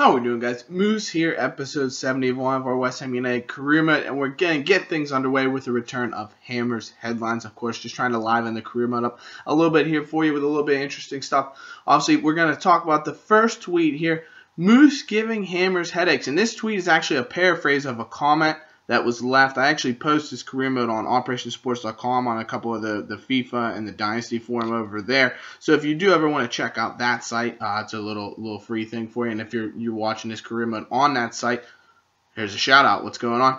How are we doing, guys? Moose here, episode 71 of our West Ham United career mode, and we're going to get things underway with the return of Hammer's headlines. Of course, just trying to liven the career mode up a little bit here for you with a little bit of interesting stuff. Obviously, we're going to talk about the first tweet here, Moose giving Hammer's headaches, and this tweet is actually a paraphrase of a comment that was left. I actually posted this career mode on operationsports.com on a couple of the FIFA and the Dynasty forum over there. So if you do ever want to check out that site, it's a little free thing for you. And if you're watching this career mode on that site, here's a shout out. What's going on?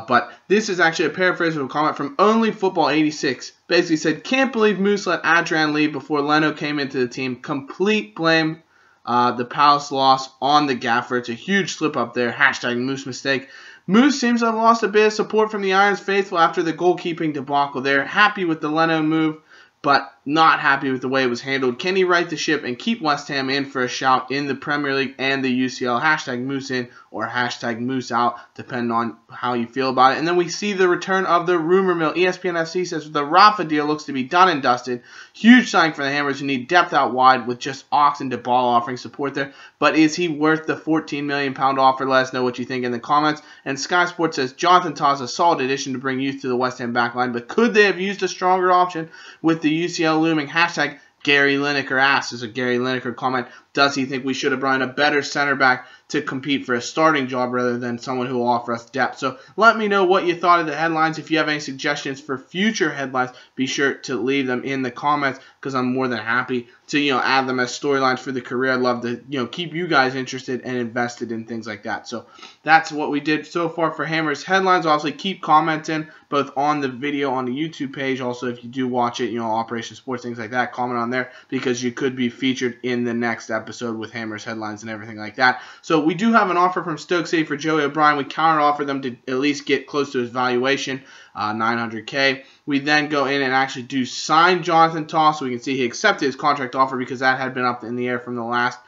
But this is actually a paraphrase of a comment from Only Football 86. Basically said, can't believe Moose let Adrian leave before Leno came into the team. Complete blame. The Palace loss on the gaffer. It's a huge slip up there. Hashtag Moose mistake. Moose seems to have lost a bit of support from the Irons faithful after the goalkeeping debacle there. Happy with the Leno move, but not happy with the way it was handled. Can he right the ship and keep West Ham in for a shout in the Premier League and the UCL? Hashtag Moose in or hashtag Moose out, depending on how you feel about it. And then we see the return of the rumor mill. ESPN FC says the Rafa deal looks to be done and dusted. Huge sign for the Hammers who need depth out wide with just Ox and Dybala offering support there. But is he worth the £14 million offer? Let us know what you think in the comments. And Sky Sports says Jonathan Tah is a solid addition to bring youth to the West Ham backline, but could they have used a stronger option with the UCL looming? Hashtag Gary Lineker asks, is a Gary Lineker comment. Does he think we should have brought in a better center back to compete for a starting job rather than someone who will offer us depth? So let me know what you thought of the headlines. If you have any suggestions for future headlines, be sure to leave them in the comments because I'm more than happy to add them as storylines for the career. I'd love to keep you guys interested and invested in things like that. So that's what we did so far for Hammer's headlines. Obviously, keep commenting both on the video on the YouTube page. Also, if you do watch it, Operation Sports, things like that, comment on there because you could be featured in the next episode with Hammer's headlines and everything like that. So we do have an offer from Stoke City for Joey O'Brien. We counter-offer them to at least get close to his valuation, $900K. We then go in and actually do sign Jonathan Tah, so we can see he accepted his contract offer because that had been up in the air from the last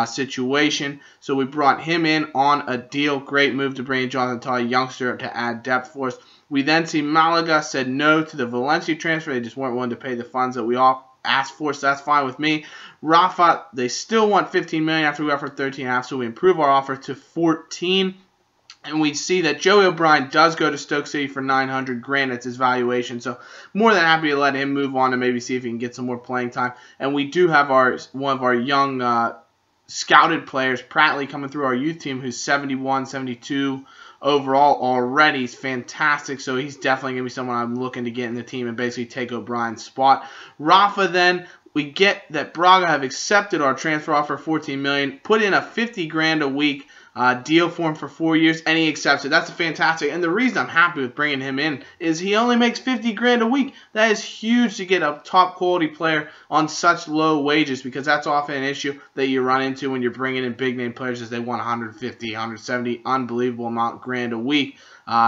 situation. So we brought him in on a deal. Great move to bring in Jonathan Tah, a youngster, to add depth for us. We then see Malaga said no to the Valencia transfer. They just weren't willing to pay the funds that we asked for, so that's fine with me. Rafa, they still want $15 million after we offered $13.5, so we improve our offer to $14. And we see that Joey O'Brien does go to Stoke City for $900,000. That's his valuation. So more than happy to let him move on and maybe see if he can get some more playing time. And we do have one of our young scouted players, Prattley, coming through our youth team, who's 71, 72 overall already. He's fantastic. So he's definitely going to be someone I'm looking to get in the team and basically take O'Brien's spot. Rafa then, we get that Braga have accepted our transfer offer, $14 million, put in a $50,000 a week deal for him for 4 years, and he accepts it. That's fantastic. And the reason I'm happy with bringing him in is he only makes $50,000 a week. That is huge to get a top quality player on such low wages because that's often an issue that you run into when you're bringing in big name players as they want 150, 170, unbelievable amount grand a week.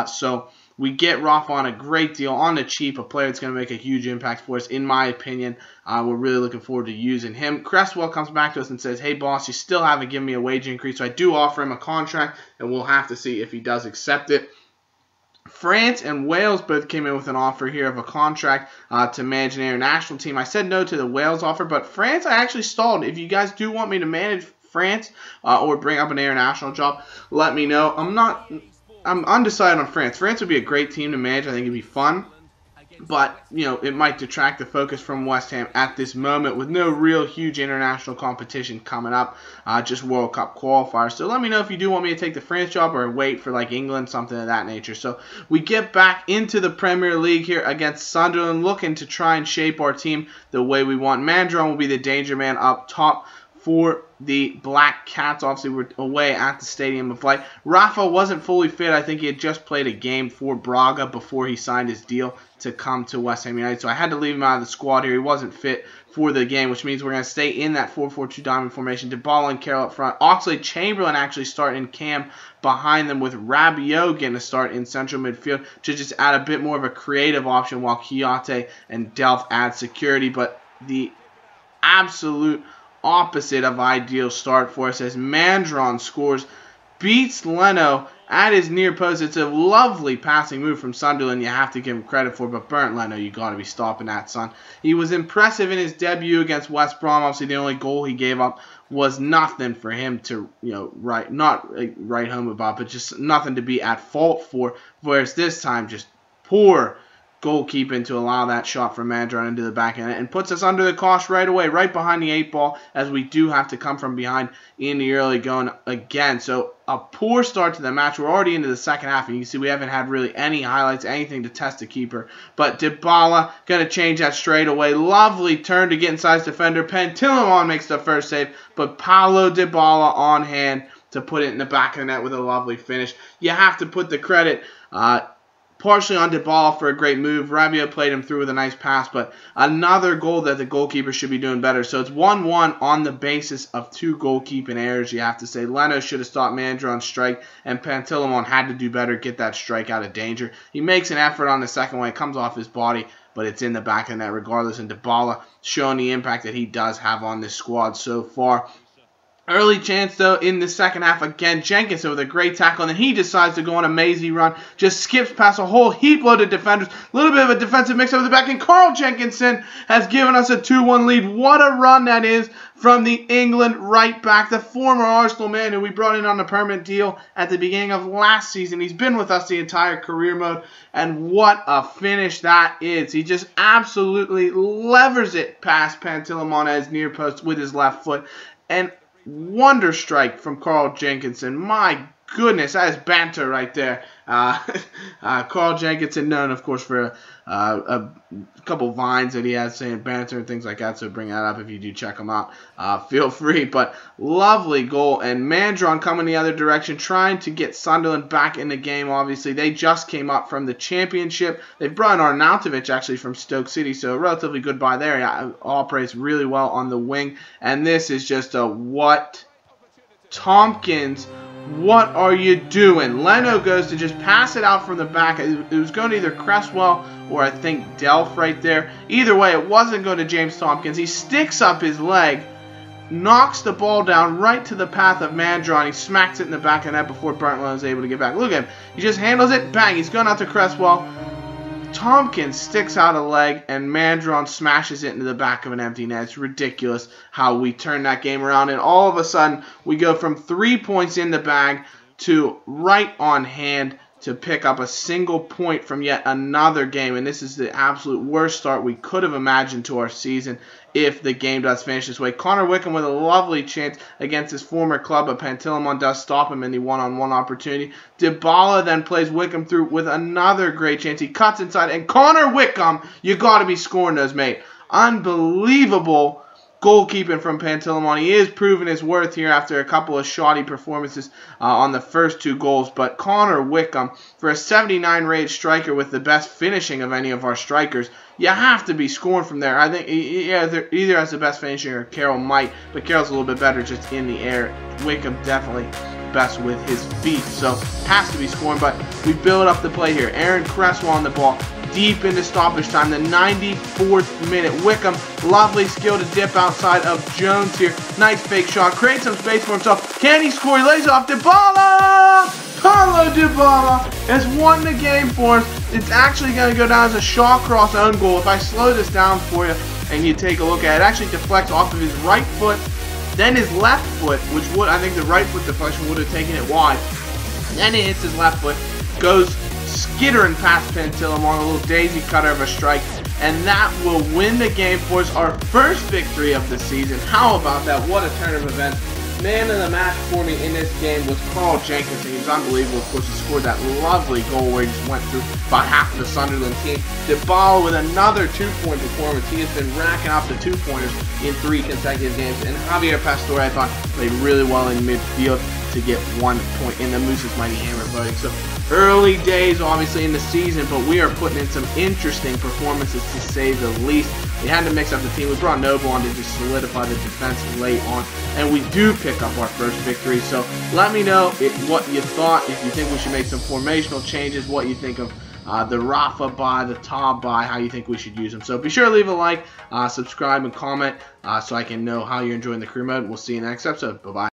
So we get Rafa on a great deal, on the cheap, a player that's going to make a huge impact for us, in my opinion. We're really looking forward to using him. Cresswell comes back to us and says, hey, boss, you still haven't given me a wage increase, so I do offer him a contract, and we'll have to see if he does accept it. France and Wales both came in with an offer here of a contract to manage an international team. I said no to the Wales offer, but France, I actually stalled. If you guys do want me to manage France or bring up an international job, let me know. I'm undecided on France. France would be a great team to manage. I think it'd be fun. But, it might detract the focus from West Ham at this moment with no real huge international competition coming up. Just World Cup qualifiers. So let me know if you do want me to take the France job or wait for like England, something of that nature. So we get back into the Premier League here against Sunderland, looking to try and shape our team the way we want. Mandron will be the danger man up top for the Black Cats. Obviously, we're away at the Stadium of Light. Rafa wasn't fully fit. I think he had just played a game for Braga before he signed his deal to come to West Ham United. So I had to leave him out of the squad here. He wasn't fit for the game, which means we're going to stay in that 4-4-2 diamond formation. Dybala and Carroll up front. Oxlade-Chamberlain actually starting Cam behind them with Rabiot getting a start in central midfield to just add a bit more of a creative option while Kiyate and Delph add security. But the absolute opposite of ideal start for us as Mandron scores, beats Leno at his near post. It's a lovely passing move from Sunderland. You have to give him credit for, but Bernd Leno, you got to be stopping that, son. He was impressive in his debut against West Brom. Obviously, the only goal he gave up was nothing for him to, not write home about, but just nothing to be at fault for. Whereas this time, just poor goalkeeping to allow that shot from Mandron into the back end and puts us under the cosh right away, right behind the 8 ball, as we do have to come from behind in the early going again. So a poor start to the match. We're already into the second half, and you can see we haven't had really any highlights, anything to test the keeper. But Dybala going to change that straight away. Lovely turn to get inside his defender. Pantilimon makes the first save, but Paulo Dybala on hand to put it in the back of the net with a lovely finish. You have to put the credit partially on Dybala for a great move. Rabiot played him through with a nice pass, but another goal that the goalkeeper should be doing better. So it's 1-1 on the basis of 2 goalkeeping errors, you have to say. Leno should have stopped Mandron's strike, and Pantilimon had to do better, get that strike out of danger. He makes an effort on the second one. It comes off his body, but it's in the back of the net regardless, and Dybala showing the impact that he does have on this squad so far. Early chance, though, in the second half. Again, Jenkinson with a great tackle, and then he decides to go on a mazy run. Just skips past a whole heap load of defenders. A little bit of a defensive mix-up at the back, and Carl Jenkinson has given us a 2-1 lead. What a run that is from the England right back, the former Arsenal man who we brought in on a permanent deal at the beginning of last season. He's been with us the entire career mode, and what a finish that is. He just absolutely levers it past Pantilimon at his near post with his left foot, and wonder strike from Carl Jenkinson. My goodness, that is banter right there. Carl Jenkinson, known, of course, for a couple vines that he has saying banter and things like that, so bring that up if you do check them out. Feel free, but lovely goal. And Mandron coming the other direction, trying to get Sunderland back in the game, obviously. They just came up from the championship. They've brought in Arnautovic, actually, from Stoke City, so a relatively good buy there. All praise really well on the wing. And this is just a what? Tompkins, what are you doing? Leno goes to just pass it out from the back. It was going to either Cresswell or I think Delph right there. Either way, it wasn't going to James Tompkins. He sticks up his leg, knocks the ball down right to the path of Mandron. He smacks it in the back of the net before Burntland is able to get back. Look at him. He just handles it. Bang. He's going out to Cresswell. Tompkins sticks out a leg, and Mandron smashes it into the back of an empty net. It's ridiculous how we turn that game around, and all of a sudden, we go from 3 points in the bag to right on hand to pick up a single point from yet another game, and this is the absolute worst start we could have imagined to our season if the game does finish this way. Connor Wickham with a lovely chance against his former club, but Pantilimon does stop him in the one-on-one opportunity. Dybala then plays Wickham through with another great chance. He cuts inside, and Connor Wickham, you got to be scoring those, mate. Unbelievable goalkeeping from Pantilimon. He is proving his worth here after a couple of shoddy performances on the first 2 goals. But Connor Wickham, for a 79 rated striker with the best finishing of any of our strikers, you have to be scoring from there. I think he either has the best finishing or Carroll might, but Carroll's a little bit better just in the air. Wickham definitely best with his feet, so has to be scoring. But we build up the play here. Aaron Cresswell on the ball, deep into stoppage time, the 94th minute. Wickham, lovely skill to dip outside of Jones here. Nice fake shot, creates some space for himself. Can he score? He lays off Dybala! Paulo Dybala has won the game for us. It's actually going to go down as a Shawcross own goal. If I slow this down for you and you take a look at it, actually deflects off of his right foot, then his left foot, which would, I think the right foot deflection would have taken it wide. Then it hits his left foot, goes skittering past Pantilimon, a little daisy cutter of a strike, and that will win the game for us, our first victory of the season. How about that? What a turn of events. Man of the match for me in this game was Carl Jenkinson. He was unbelievable. Of course, he scored that lovely goal where he just went through about half of the Sunderland team. Dybala with another 2-point performance. He has been racking up the 2-pointers in 3 consecutive games. And Javier Pastore, I thought, played really well in midfield to get 1 point in the Moose's Mighty Hammer voting. So early days, obviously, in the season, but we are putting in some interesting performances, to say the least. We had to mix up the team. We brought Noble on to just solidify the defense late on, and we do pick up our first victory. So let me know what you thought, if you think we should make some formational changes, what you think of the Rafa buy, the Taub buy, how you think we should use them. So be sure to leave a like, subscribe, and comment so I can know how you're enjoying the career mode. We'll see you in the next episode. Bye-bye.